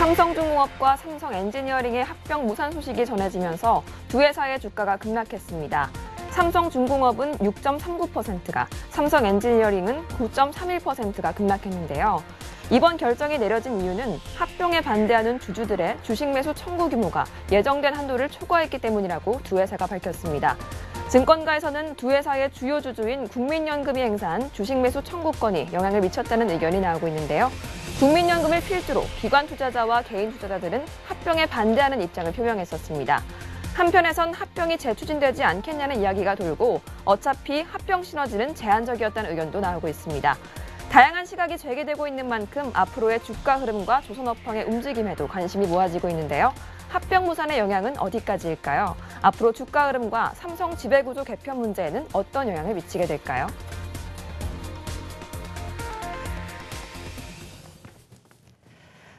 삼성중공업과 삼성엔지니어링의 합병 무산 소식이 전해지면서 두 회사의 주가가 급락했습니다. 삼성중공업은 6.39%가, 삼성엔지니어링은 9.31%가 급락했는데요. 이번 결정이 내려진 이유는 합병에 반대하는 주주들의 주식 매수 청구 규모가 예정된 한도를 초과했기 때문이라고 두 회사가 밝혔습니다. 증권가에서는 두 회사의 주요 주주인 국민연금이 행사한 주식 매수 청구권이 영향을 미쳤다는 의견이 나오고 있는데요. 국민연금을 필두로 기관 투자자와 개인 투자자들은 합병에 반대하는 입장을 표명했었습니다. 한편에선 합병이 재추진되지 않겠냐는 이야기가 돌고 어차피 합병 시너지는 제한적이었다는 의견도 나오고 있습니다. 다양한 시각이 제기되고 있는 만큼 앞으로의 주가 흐름과 조선업황의 움직임에도 관심이 모아지고 있는데요. 합병 무산의 영향은 어디까지일까요? 앞으로 주가 흐름과 삼성 지배구조 개편 문제에는 어떤 영향을 미치게 될까요?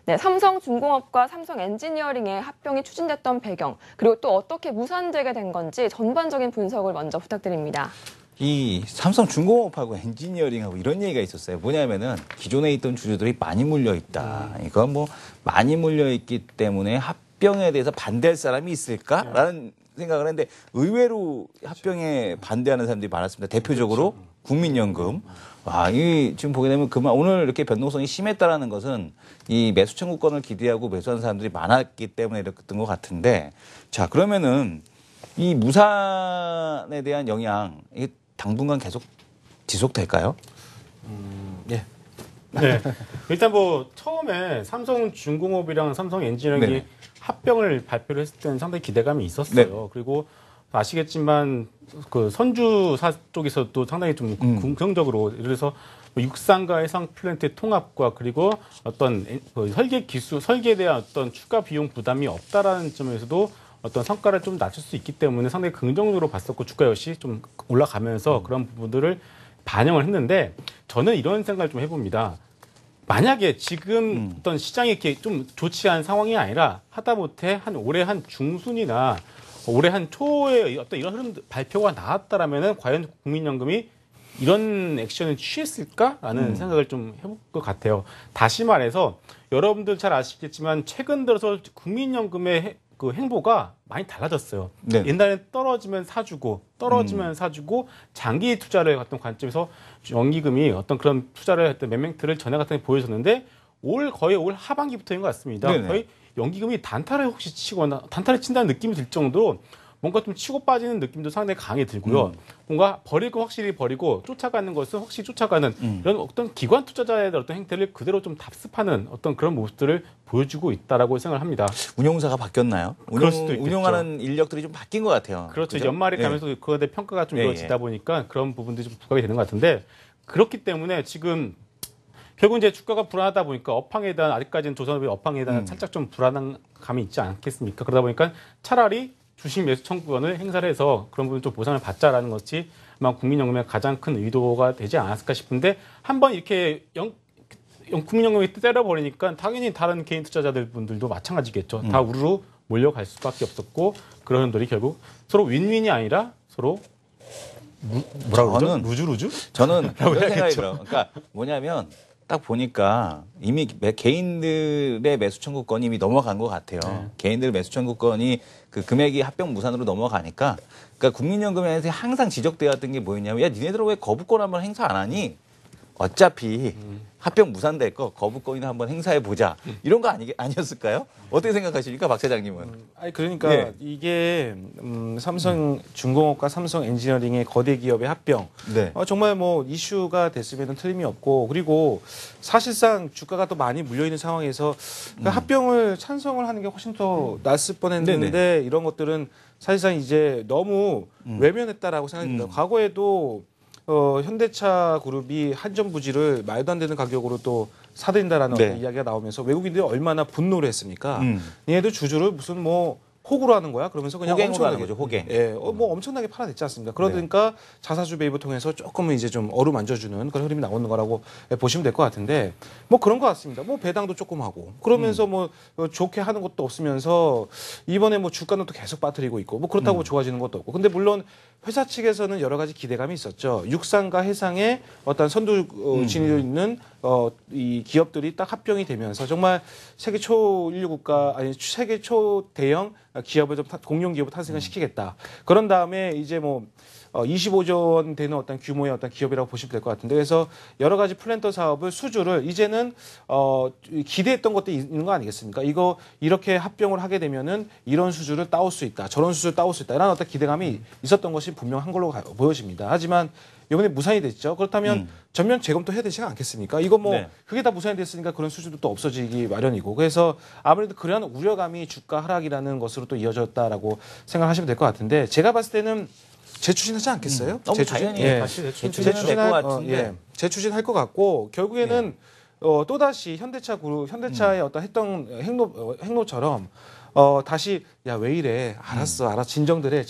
네, 삼성중공업과 삼성엔지니어링의 합병이 추진됐던 배경, 그리고 또 어떻게 무산되게 된 건지 전반적인 분석을 먼저 부탁드립니다. 이 삼성중공업하고 엔지니어링하고 이런 얘기가 있었어요. 뭐냐면은 기존에 있던 주주들이 많이 물려 있다. 이건 뭐 많이 물려 있기 때문에 합병에 대해서 반대할 사람이 있을까라는 생각을 했는데 의외로 합병에 반대하는 사람들이 많았습니다. 대표적으로 국민연금. 이 지금 보게 되면 오늘 이렇게 변동성이 심했다라는 것은 이 매수 청구권을 기대하고 매수하는 사람들이 많았기 때문에 이랬던 것 같은데, 자 그러면은 이 무산에 대한 영향 이게 당분간 계속 지속될까요? 네. 일단 뭐 처음에 삼성중공업이랑 삼성엔지니어링이 네네. 합병을 발표를 했을 때는 상당히 기대감이 있었어요. 네. 그리고 아시겠지만 그 선주사 쪽에서도 상당히 좀 긍정적으로, 예를 들어서 육상과 해상 플랜트의 통합과 그리고 어떤 설계 기술, 설계에 대한 어떤 추가 비용 부담이 없다라는 점에서도 어떤 성과를 좀 낮출 수 있기 때문에 상당히 긍정적으로 봤었고 주가 역시 좀 올라가면서 그런 부분들을 반영을 했는데, 저는 이런 생각을 좀 해봅니다. 만약에 지금 어떤 시장이 이렇게 좀 좋지 않은 상황이 아니라 하다못해 올해 한 중순이나 올해 한 초에 어떤 이런 흐름 발표가 나왔다라면은 과연 국민연금이 이런 액션을 취했을까라는 생각을 좀 해볼 것 같아요. 다시 말해서 여러분들 잘 아시겠지만 최근 들어서 국민연금의 그 행보가 많이 달라졌어요. 네. 옛날에는 떨어지면 사주고 장기 투자를 했던 관점에서 연기금이 어떤 그런 투자를 했던 매매트를 전에 같은 게 보여줬는데 거의 올 하반기부터인 것 같습니다. 네네. 거의 연기금이 단타를 혹시 치거나 단타를 친다는 느낌이 들 정도로 뭔가 좀 치고 빠지는 느낌도 상당히 강하게 들고요. 뭔가 확실히 버리고 쫓아가는 것은 확실히 쫓아가는 이런 어떤 기관 투자자의 어떤 행태를 그대로 좀 답습하는 어떤 그런 모습들을 보여주고 있다라고 생각을 합니다. 운용사가 바뀌었나요? 그럴 수도 있겠죠. 운용하는 인력들이 좀 바뀐 것 같아요. 그렇죠. 그죠? 연말에 가면서 그거에 대해 평가가 좀 이루어지다 보니까 그런 부분들이 좀 부각이 되는 것 같은데, 그렇기 때문에 지금 결국 이제 주가가 불안하다 보니까 업황에 대한, 아직까지는 조선업의 업황에 대한 살짝 좀 불안한 감이 있지 않겠습니까? 그러다 보니까 차라리 주식 매수 청구권을 행사를 해서 그런 부분 좀 보상을 받자라는 것이 아마 국민연금의 가장 큰 의도가 되지 않았을까 싶은데, 한번 이렇게 국민연금이 때려버리니까 당연히 다른 개인 투자자들 분들도 마찬가지겠죠. 다 우르르 몰려갈 수밖에 없었고, 그런 분들이 결국 서로 윈윈이 아니라 서로 뭐라고 그러죠? 루즈루즈? 저는 이런 생각이 들어요. 그러니까 뭐냐면 딱 보니까 이미 개인들의 매수 청구권이 이미 넘어간 것 같아요. 개인들 매수 청구권이 그 금액이 합병 무산으로 넘어가니까, 그러니까 국민연금에서 항상 지적되었던 게 뭐였냐면, 야 니네들 왜 거부권 한번 행사 안 하니? 어차피 합병 무산될 거 거부권이나 한번 행사해 보자. 이런 거 아니었을까요? 어떻게 생각하십니까, 박 차장님은? 그러니까 이게 삼성중공업과 삼성엔지니어링의 거대 기업의 합병, 정말 뭐 이슈가 됐으면 틀림이 없고, 그리고 사실상 주가가 또 많이 물려 있는 상황에서 그러니까 합병을 찬성을 하는 게 훨씬 더 낫을 뻔했는데, 이런 것들은 사실상 이제 너무 외면했다라고 생각이 듭니다. 과거에도 현대차 그룹이 한전 부지를 말도 안 되는 가격으로 또 사들인다라는 어떤 이야기가 나오면서 외국인들이 얼마나 분노를 했습니까? 얘네들 주주를 무슨 뭐 호구로 하는 거야? 그러면서 그냥 호갱으로 하는 엄청나게 거죠, 호갱. 예, 뭐 엄청나게 팔아냈지 않습니까? 그러니까 자사주 매입을 통해서 조금은 이제 좀 어루만져주는 그런 흐름이 나오는 거라고 보시면 될 것 같은데 뭐 그런 것 같습니다. 뭐 배당도 조금 하고 그러면서 뭐 좋게 하는 것도 없으면서 이번에 뭐 주가는 또 계속 빠뜨리고 있고 뭐 그렇다고 좋아지는 것도 없고 근데 물론 회사 측에서는 여러 가지 기대감이 있었죠. 육상과 해상에 어떤 선두 진입을 있는 이 기업들이 딱 합병이 되면서 정말 세계 초인류 국가 아니 세계 초대형 기업을 좀 공룡 기업을 탄생을 시키겠다. 그런 다음에 이제 뭐 25조 원 되는 어떤 규모의 어떤 기업이라고 보시면 될 것 같은데 그래서 여러 가지 플랜터 사업을 수주를 이제는 기대했던 것도 있는 거 아니겠습니까? 이거 이렇게 합병을 하게 되면은 이런 수주를 따올 수 있다, 저런 수주를 따올 수 있다 이런 어떤 기대감이 있었던 것이 분명한 걸로 보여집니다. 하지만 이번에 무산이 됐죠. 그렇다면 전면 재검토 해야 되지 않겠습니까? 이거 뭐 그게 다 무산이 됐으니까 그런 수주도 또 없어지기 마련이고 그래서 아무래도 그러한 우려감이 주가 하락이라는 것으로 또 이어졌다라고 생각하시면 될 것 같은데 제가 봤을 때는 재추진하지 않겠어요? 당연히 다시 재추진은 될것 같은데. 재추진할 것 같고 결국에는 또 다시 현대차의 어떤 했던 행로처럼 다시 야 왜 이래 알았어 진정들해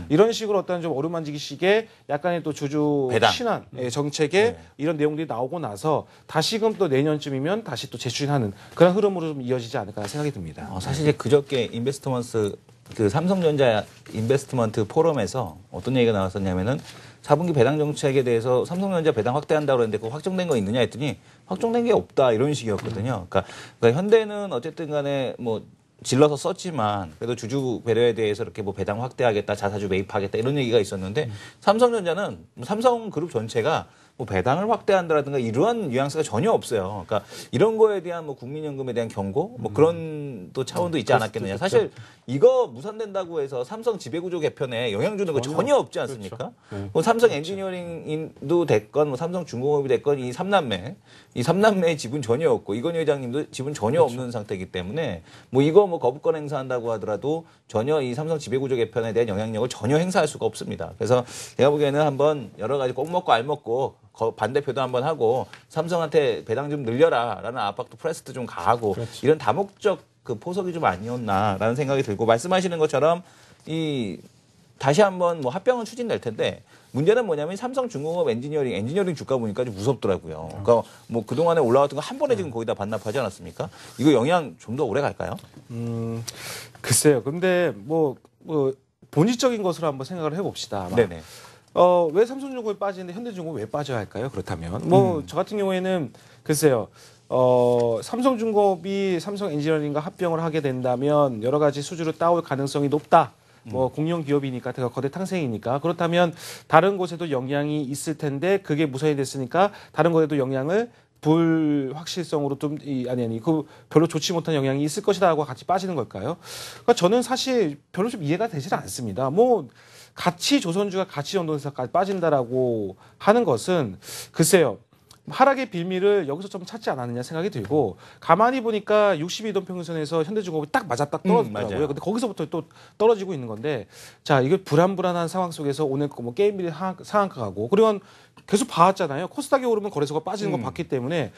이런 식으로 어떤 좀 어루만지기식의 약간의 또 주주 배당. 신안 정책에 이런 내용들이 나오고 나서 다시금 또 내년쯤이면 다시 또 재추진하는 그런 흐름으로 좀 이어지지 않을까 생각이 듭니다. 사실 이제 그저께 인베스트먼트 그 삼성전자 인베스트먼트 포럼에서 어떤 얘기가 나왔었냐면은 4분기 배당 정책에 대해서 삼성전자 배당 확대한다고 그랬는데 그 확정된 거 있느냐 했더니 확정된 게 없다 이런 식이었거든요. 그러니까 현대는 어쨌든 간에 뭐 질러서 썼지만 그래도 주주 배려에 대해서 이렇게 뭐 배당 확대하겠다, 자사주 매입하겠다 이런 얘기가 있었는데 삼성전자는 삼성그룹 전체가 뭐 배당을 확대한다라든가 이러한 뉘앙스가 전혀 없어요. 그러니까 이런 거에 대한 뭐 국민연금에 대한 경고 뭐 그런 또 차원도 있지 않았겠느냐. 사실 이거 무산된다고 해서 삼성 지배구조 개편에 영향 주는 거 전혀 없지 않습니까? 뭐 삼성 엔지니어링도 됐건 뭐 삼성중공업이 됐건 이 삼남매의 지분 전혀 없고 이건희 회장님도 지분 전혀 없는 상태이기 때문에 뭐 이거 뭐 거부권 행사한다고 하더라도 전혀 이 삼성 지배구조 개편에 대한 영향력을 전혀 행사할 수가 없습니다. 그래서 제가 보기에는 한번 여러 가지 꼭 먹고 알 먹고 반대표도 한번 하고 삼성한테 배당 좀 늘려라라는 압박도 프레스도 좀 가하고 이런 다목적 그 포석이 좀 아니었나라는 생각이 들고 말씀하시는 것처럼 이 다시 한번 뭐 합병은 추진될 텐데 문제는 뭐냐면 삼성중공업 엔지니어링 주가 보니까 좀 무섭더라고요. 그러니까 뭐 그동안에 올라왔던 거 한 번에 지금 거의 다 반납하지 않았습니까? 이거 영향 좀 더 오래 갈까요? 글쎄요. 근데 뭐 본질적인 것으로 한번 생각을 해봅시다. 네네. 왜 삼성중공업이 빠지는데 현대중공업이 왜 빠져야 할까요? 그렇다면 뭐 저 같은 경우에는 글쎄요. 삼성중공업이 삼성 엔지니어링과 합병을 하게 된다면 여러 가지 수주를 따올 가능성이 높다. 뭐 공룡 기업이니까 거대 탕생이니까 그렇다면 다른 곳에도 영향이 있을 텐데 그게 무산이 됐으니까 다른 곳에도 영향을 불확실성으로 좀 그 별로 좋지 못한 영향이 있을 것이다라고 같이 빠지는 걸까요? 그러니까 저는 사실 별로 좀 이해가 되질 않습니다. 뭐 같이 조선주가 같이 전동사까지 빠진다라고 하는 것은 글쎄요. 하락의 빌미를 여기서 좀 찾지 않았느냐 생각이 들고 가만히 보니까 62돈 평균선에서 현대중공업이 딱 떨어졌더라고요. 근데 거기서부터 또 떨어지고 있는 건데 자 이거 불안한 상황 속에서 오늘 뭐 게임비리 상한가 가고 그리고 계속 봐왔잖아요. 코스닥이 오르면 거래소가 빠지는 거 봤기 때문에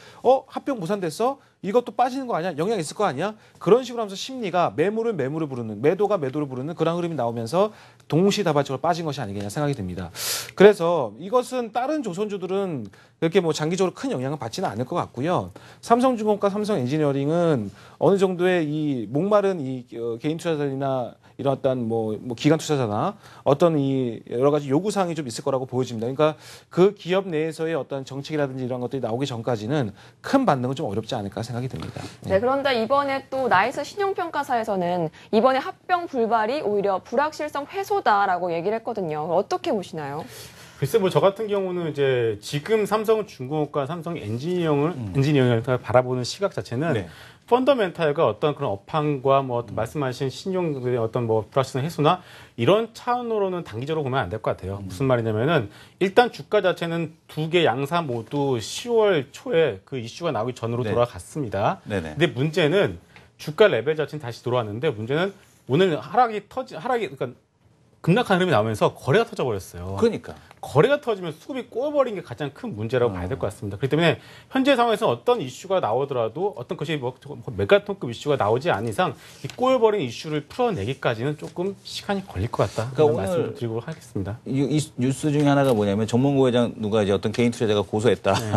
합병 무산됐어? 이것도 빠지는 거 아니야? 영향 있을 거 아니야? 그런 식으로 하면서 심리가 매도가 매도를 부르는 그런 흐름이 나오면서 동시다발적으로 빠진 것이 아니겠냐 생각이 듭니다. 그래서 이것은 다른 조선주들은 그렇게 뭐 장기적으로 큰 영향을 받지는 않을 것 같고요. 삼성중공업과 삼성 엔지니어링은 어느 정도의 이 목마른 이 개인 투자자들이나 이런 어떤 뭐 기관 투자자나 어떤 이 여러 가지 요구 사항이 좀 있을 거라고 보여집니다. 그러니까 그 기업 내에서의 어떤 정책이라든지 이런 것들이 나오기 전까지는 큰 반등은 좀 어렵지 않을까 생각이 듭니다. 네, 그런데 이번에 또 나이스 신용평가사에서는 이번에 합병 불발이 오히려 불확실성 해소다라고 얘기를 했거든요. 어떻게 보시나요? 글쎄 뭐 저 같은 경우는 이제 지금 삼성중공업과 삼성 엔지니어링을 바라보는 시각 자체는 펀더멘탈과 어떤 그런 업황과 뭐 말씀하신 신용의 어떤 뭐 불확실성 해소나 이런 차원으로는 단기적으로 보면 안 될 것 같아요. 무슨 말이냐면은 일단 주가 자체는 두 개 양사 모두 10월 초에 그 이슈가 나오기 전으로 돌아갔습니다. 근데 문제는 주가 레벨 자체는 다시 돌아왔는데 문제는 오늘 그러니까 급락하는 흐름이 나오면서 거래가 터져버렸어요. 그러니까. 거래가 터지면 수급이 꼬여버린 게 가장 큰 문제라고 봐야 될 것 같습니다. 그렇기 때문에 현재 상황에서 어떤 이슈가 나오더라도 어떤 것이 뭐 메가톤급 이슈가 나오지 않은 이상 이 꼬여버린 이슈를 풀어내기까지는 조금 시간이 걸릴 것 같다. 그러니까 말씀을 드리도록 하겠습니다. 이 뉴스 중에 하나가 뭐냐면 정몽구 회장 누가 이제 어떤 개인 투자자가 고소했다. 네.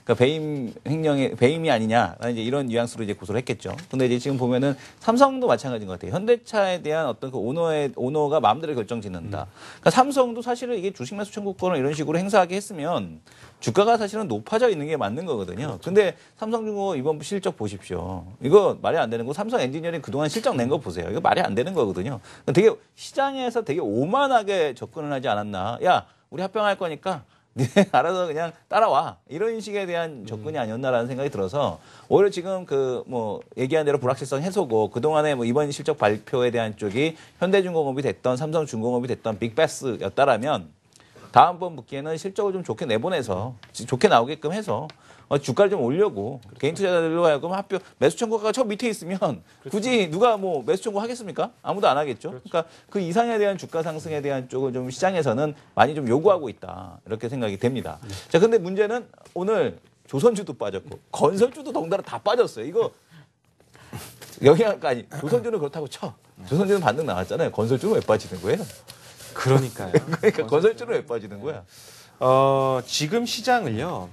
그러니까 배임이 아니냐 이제 이런 뉘앙스로 이제 고소를 했겠죠. 근데 이제 지금 보면은 삼성도 마찬가지인 것 같아요. 현대차에 대한 어떤 그 오너가 마음대로 결정짓는다. 그러니까 삼성도 사실은 이게 주식만 수천국권을 이런 식으로 행사하게 했으면 주가가 사실은 높아져 있는 게 맞는 거거든요. 근데 삼성중공업 이번 실적 보십시오. 이거 말이 안 되는 거. 삼성 엔지니어링 그동안 실적 낸 거 보세요. 이거 말이 안 되는 거거든요. 되게 시장에서 되게 오만하게 접근을 하지 않았나. 야, 우리 합병할 거니까 니네 알아서 그냥 따라와. 이런 식에 대한 접근이 아니었나라는 생각이 들어서 오히려 지금 그 뭐 얘기한 대로 불확실성 해소고 그동안에 뭐 이번 실적 발표에 대한 쪽이 현대중공업이 됐던 삼성중공업이 됐던 빅베스였다라면 다음번 분기에는 실적을 좀 좋게 내보내서 좋게 나오게끔 해서 주가를 좀 올려고 개인 투자자들로 하여금 매수 청구가가 저 밑에 있으면 굳이 누가 뭐 매수 청구 하겠습니까? 아무도 안 하겠죠. 그러니까 그 이상에 대한 주가 상승에 대한 쪽을 좀 시장에서는 많이 좀 요구하고 있다. 이렇게 생각이 됩니다. 자, 근데 문제는 오늘 조선주도 빠졌고 건설주도 덩달아 다 빠졌어요. 이거 영향까지 조선주는 그렇다고 쳐. 조선주는 반등 나왔잖아요. 건설주는 왜 빠지는 거예요? 그러니까요. 그러니까 건설주는 왜 빠지는 거야? 지금 시장을요.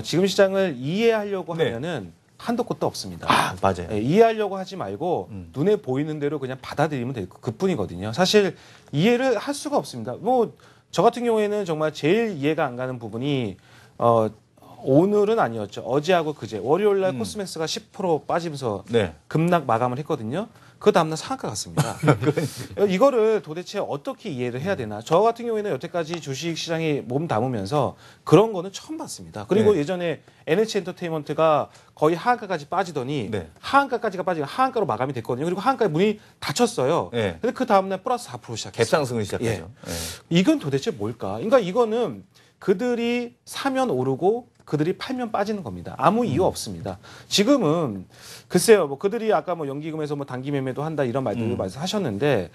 지금 시장을 이해하려고 네. 하면은 한도 끝도 없습니다. 아, 맞아요. 예, 이해하려고 하지 말고 눈에 보이는 대로 그냥 받아들이면 될 그뿐이거든요. 사실 이해를 할 수가 없습니다. 뭐 저 같은 경우에는 정말 제일 이해가 안 가는 부분이 오늘은 아니었죠. 어제하고 그제 월요일 날 코스맥스가 10% 빠지면서 네. 급락 마감을 했거든요. 그 다음날 상한가 갔습니다. 이거를 도대체 어떻게 이해를 해야 되나. 저 같은 경우에는 여태까지 주식시장에 몸 담으면서 그런 거는 처음 봤습니다. 그리고 네. 예전에 NH엔터테인먼트가 거의 하한가까지 빠지더니 네. 하한가까지가 빠지고 하한가로 마감이 됐거든요. 그리고 하한가에 문이 닫혔어요. 네. 근데 그 다음날 플러스 4% 시작했어요. 갭상승을 시작하죠. 예. 이건 도대체 뭘까? 그러니까 이거는 그들이 사면 오르고 그들이 팔면 빠지는 겁니다. 아무 이유 없습니다. 지금은 글쎄요, 뭐 그들이 아까 뭐 연기금에서 뭐 단기 매매도 한다 이런 말들을 말씀하셨는데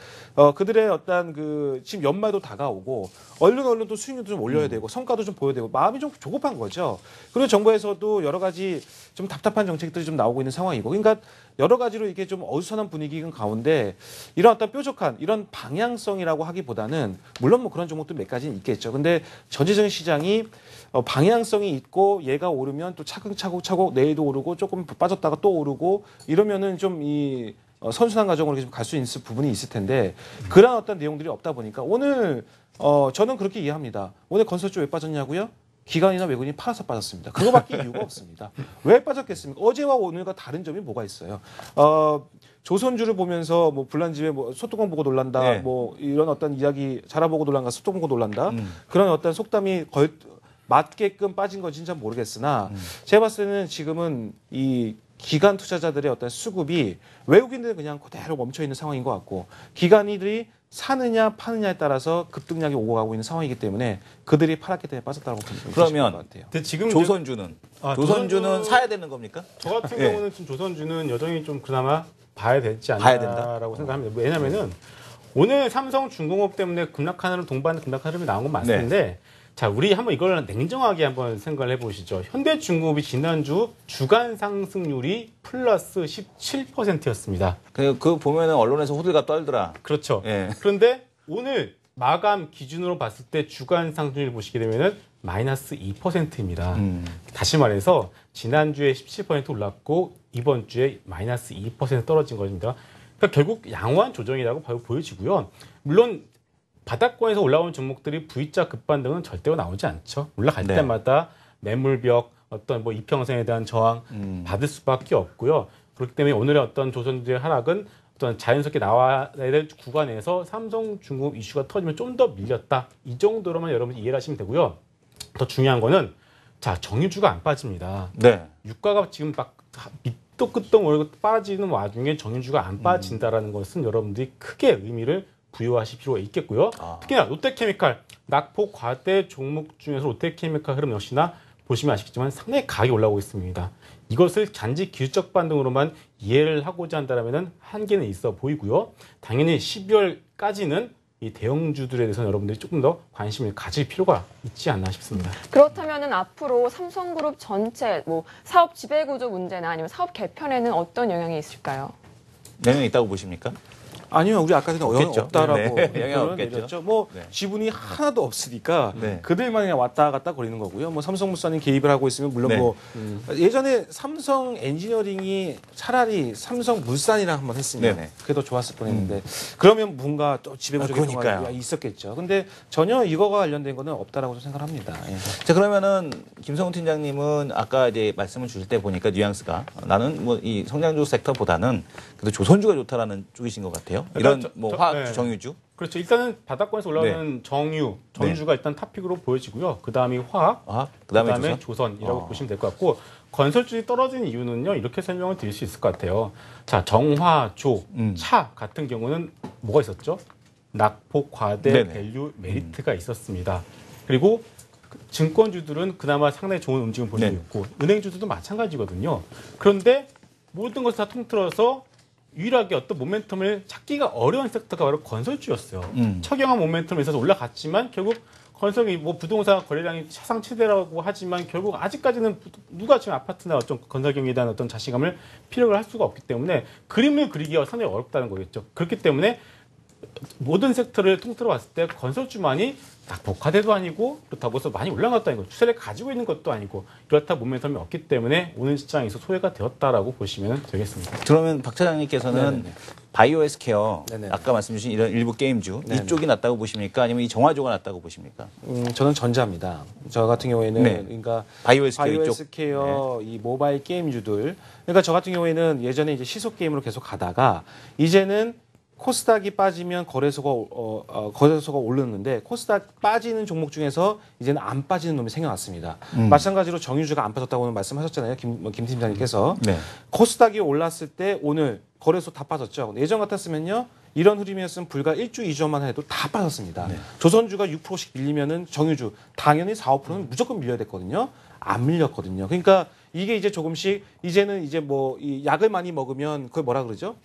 그들의 어떤 그 지금 연말도 다가오고 얼른 또 수익률도 좀 올려야 되고 성과도 좀 보여야 되고 마음이 좀 조급한 거죠. 그리고 정부에서도 여러 가지 좀 답답한 정책들이 좀 나오고 있는 상황이고, 그러니까 여러 가지로 이게 좀 어수선한 분위기 가운데 이런 어떤 뾰족한 이런 방향성이라고 하기보다는 물론 뭐 그런 종목도 몇 가지는 있겠죠. 근데 전체적인 시장이 방향성이 있고 얘가 오르면 또 차곡차곡 내일도 오르고 조금 빠졌다가 또 오르고 이러면은 좀 이 선순환 과정으로 좀 갈 수 있을 부분이 있을 텐데 그런 어떤 내용들이 없다 보니까 오늘 저는 그렇게 이해합니다. 오늘 건설주 왜 빠졌냐고요? 기관이나 외국인이 팔아서 빠졌습니다. 그거밖에 이유가 없습니다. 왜 빠졌겠습니까? 어제와 오늘과 다른 점이 뭐가 있어요? 조선주를 보면서 뭐 불난집에 뭐 소뚜껑 보고 놀란다, 네. 뭐 이런 어떤 이야기 자라보고 놀란다, 소뚜껑 보고 놀란다 그런 어떤 속담이 맞게끔 빠진 건지는 잘 모르겠으나 제가 봤을 때는 지금은 이 기관 투자자들의 어떤 수급이 외국인들은 그냥 그대로 멈춰 있는 상황인 것 같고 기관이들이 사느냐 파느냐에 따라서 급등량이 오고 가고 있는 상황이기 때문에 그들이 팔았기 때문에 빠졌다고 보면 그러면 것 같아요. 근데 지금 조선주는 조선주는 사야 되는 겁니까? 저 같은 예. 경우는 지금 조선주는 여전히 좀 그나마 봐야 되지 봐야 된다? 않나라고 생각합니다. 왜냐면은 오늘 삼성중공업 때문에 급락하는 동반 급락 흐름이 나온 건 맞는데 자, 우리 한번 이걸 냉정하게 한번 생각을 해보시죠. 현대중공업이 지난주 주간 상승률이 플러스 17%였습니다. 그 보면은 언론에서 호들갑 떨더라. 그렇죠. 예. 그런데 오늘 마감 기준으로 봤을 때 주간 상승률 보시게 되면은 마이너스 2%입니다. 다시 말해서 지난주에 17% 올랐고 이번 주에 마이너스 2% 떨어진 겁니다. 그러니까 결국 양호한 조정이라고 보여지고요. 물론 바닥권에서 올라온 종목들이 V자 급반등은 절대로 나오지 않죠. 올라갈 네. 때마다 매물벽, 어떤 뭐 이평선에 대한 저항 받을 수밖에 없고요. 그렇기 때문에 오늘의 어떤 조선주의 하락은 어떤 자연스럽게 나와야 될 구간에서 삼성중공업 이슈가 터지면 좀 더 밀렸다. 이 정도로만 여러분 이해를 하시면 되고요. 더 중요한 거는 자, 정유주가 안 빠집니다. 네. 유가가 지금 막 밑도 끝도 모르고 빠지는 와중에 정유주가 안 빠진다라는 것은 여러분들이 크게 의미를 부여하실 필요가 있겠고요. 특히나 롯데케미칼, 낙폭 과대 종목 중에서 롯데케미칼 흐름 역시나 보시면 아시겠지만 상당히 가격이 올라오고 있습니다. 이것을 단지 기술적 반등으로만 이해를 하고자 한다면 한계는 있어 보이고요. 당연히 12월까지는 이 대형주들에 대해서는 여러분들이 조금 더 관심을 가질 필요가 있지 않나 싶습니다. 그렇다면은 앞으로 삼성그룹 전체 뭐 사업 지배구조 문제나 아니면 사업 개편에는 어떤 영향이 있을까요? 영향이 있다고 보십니까? 아니요, 우리 아까 전에 영향 없겠죠. 없다라고 네, 영향 결론을 없겠죠. 내렸죠. 뭐 네. 지분이 하나도 없으니까 네. 그들만 그냥 왔다 갔다 거리는 거고요. 뭐 삼성물산이 개입을 하고 있으면 물론 네. 뭐 예전에 삼성 엔지니어링이 차라리 삼성물산이랑 한번 했으면 네네. 그게 더 좋았을 뻔했는데 그러면 뭔가 또 지배구조의 그러니까요. 경우가 있었겠죠. 근데 전혀 이거와 관련된 거는 없다라고 저는 생각합니다. 예. 자, 그러면은 김성훈 팀장님은 아까 이제 말씀을 주실 때 보니까 뉘앙스가 나는 뭐 이 성장주 섹터보다는 그래도 조선주가 좋다라는 쪽이신 것 같아요. 이런 뭐 화학주, 네. 정유주. 그렇죠. 일단은 바닥권에서 올라오는 정유, 전주가 일단 탑픽으로 보여지고요. 그 다음이 화학, 그다음에 조선이라고 보시면 될 것 같고 건설주이 떨어진 이유는요. 이렇게 설명을 드릴 수 있을 것 같아요. 자, 정화, 조, 차 같은 경우는 뭐가 있었죠? 낙폭, 과대, 네네. 밸류, 메리트가 있었습니다. 그리고 증권주들은 그나마 상당히 좋은 움직임을 보이고 네. 있고 은행주들도 마찬가지거든요. 그런데 모든 것을 다 통틀어서 유일하게 어떤 모멘텀을 찾기가 어려운 섹터가 바로 건설주였어요. 처경한 모멘텀에 있어서 올라갔지만 결국 건설이 뭐 부동산 거래량이 사상 최대라고 하지만 결국 아직까지는 누가 지금 아파트나 어떤 건설 경기에 대한 어떤 자신감을 필요로 할 수가 없기 때문에 그림을 그리기가 상당히 어렵다는 거겠죠. 그렇기 때문에 모든 섹터를 통틀어 봤을 때 건설주만이 낙폭화대도 아니고 그렇다고 해서 많이 올라간 것도 아니고 추세를 가지고 있는 것도 아니고 이렇다 모멘텀이 없기 때문에 오늘 시장에서 소외가 되었다라고 보시면 되겠습니다. 그러면 박 차장님께서는 네네네. 바이오 헬스케어 네네네. 아까 말씀 주신 이런 일부 게임주 네네. 이쪽이 낫다고 보십니까? 아니면 이 정화조가 낫다고 보십니까? 저는 전자입니다. 저 같은 경우에는 네. 그러니까 바이오 헬스케어 바이오 이쪽. 헬스케어 이 모바일 게임주들. 그러니까 저 같은 경우에는 예전에 이제 시속 게임으로 계속 가다가 이제는 코스닥이 빠지면 거래소가 오르는데 코스닥 빠지는 종목 중에서 이제는 안 빠지는 놈이 생겨났습니다. 마찬가지로 정유주가 안 빠졌다고는 말씀하셨잖아요, 김 팀장님께서. 네. 코스닥이 올랐을 때 오늘 거래소 다 빠졌죠. 예전 같았으면요. 이런 흐름이었으면 불과 1주, 2주만 해도 다 빠졌습니다. 조선주가 6%씩 밀리면은 정유주 당연히 4, 5%는 무조건 밀려야 됐거든요. 안 밀렸거든요. 그러니까 이게 이제 조금씩 이제는 이제 뭐 이 약을 많이 먹으면 그걸 뭐라 그러죠?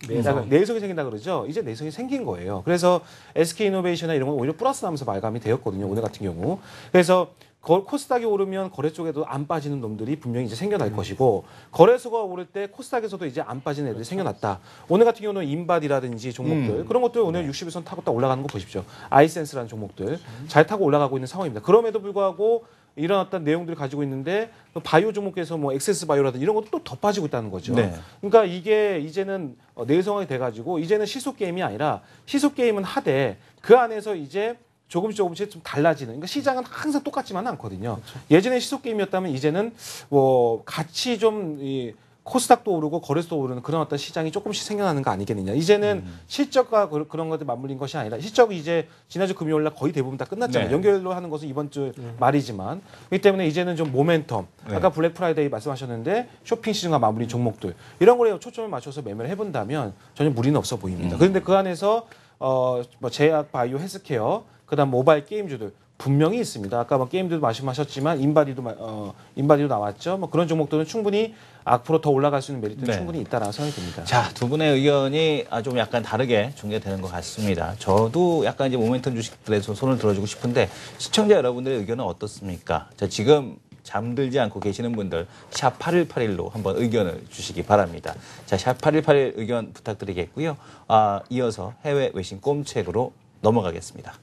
내성이 생긴다 그러죠. 이제 내성이 생긴 거예요. 그래서 SK이노베이션이나 이런 건 오히려 플러스 나면서 말감이 되었거든요. 오늘 같은 경우. 그래서 코스닥이 오르면 거래 쪽에도 안 빠지는 놈들이 분명히 이제 생겨날 것이고 거래소가 오를 때 코스닥에서도 이제 안 빠지는 애들이 생겨났다. 오늘 같은 경우는 인바디라든지 종목들 그런 것들 오늘 60일선 타고 딱 올라가는 거 보십시오. 아이센스라는 종목들 잘 타고 올라가고 있는 상황입니다. 그럼에도 불구하고 이런 어떤 내용들을 가지고 있는데 바이오 종목에서 뭐 엑세스 바이오라든지 이런 것도 또 더 빠지고 있다는 거죠. 네. 그러니까 이게 이제는 내성화가 돼가지고 이제는 시속 게임이 아니라 시속 게임은 하되 그 안에서 이제 조금씩 좀 달라지는. 그러니까 시장은 항상 똑같지만은 않거든요. 예전에 시속 게임이었다면 이제는 뭐 같이 좀 코스닥도 오르고 거래소도 오르는 그런 어떤 시장이 조금씩 생겨나는 거 아니겠느냐. 이제는 실적과 그런 것들 맞물린 것이 아니라 실적이 이제 지난주 금요일 날 거의 대부분 다 끝났잖아요. 네. 연결로 하는 것은 이번 주 말이지만 그렇기 때문에 이제는 좀 모멘텀. 네. 아까 블랙 프라이데이 말씀하셨는데 쇼핑 시즌과 마무리 종목들 이런 거에 초점을 맞춰서 매매를 해본다면 전혀 무리는 없어 보입니다. 그런데 그 안에서 뭐 제약, 바이오, 헬스케어 그다음 모바일 게임주들 분명히 있습니다. 아까 뭐 게임들도 말씀하셨지만 인바디도 나왔죠. 뭐 그런 종목들은 충분히 앞으로 더 올라갈 수 있는 메리트는 네. 충분히 있다라고 생각이 듭니다. 자, 두 분의 의견이 좀 약간 다르게 중계되는 것 같습니다. 저도 약간 이제 모멘텀 주식들에서 손을 들어주고 싶은데 시청자 여러분들의 의견은 어떻습니까? 자, 지금 잠들지 않고 계시는 분들 샵 8181로 한번 의견을 주시기 바랍니다. 자, 샵 8181 의견 부탁드리겠고요. 이어서 해외 외신 꼼책으로 넘어가겠습니다.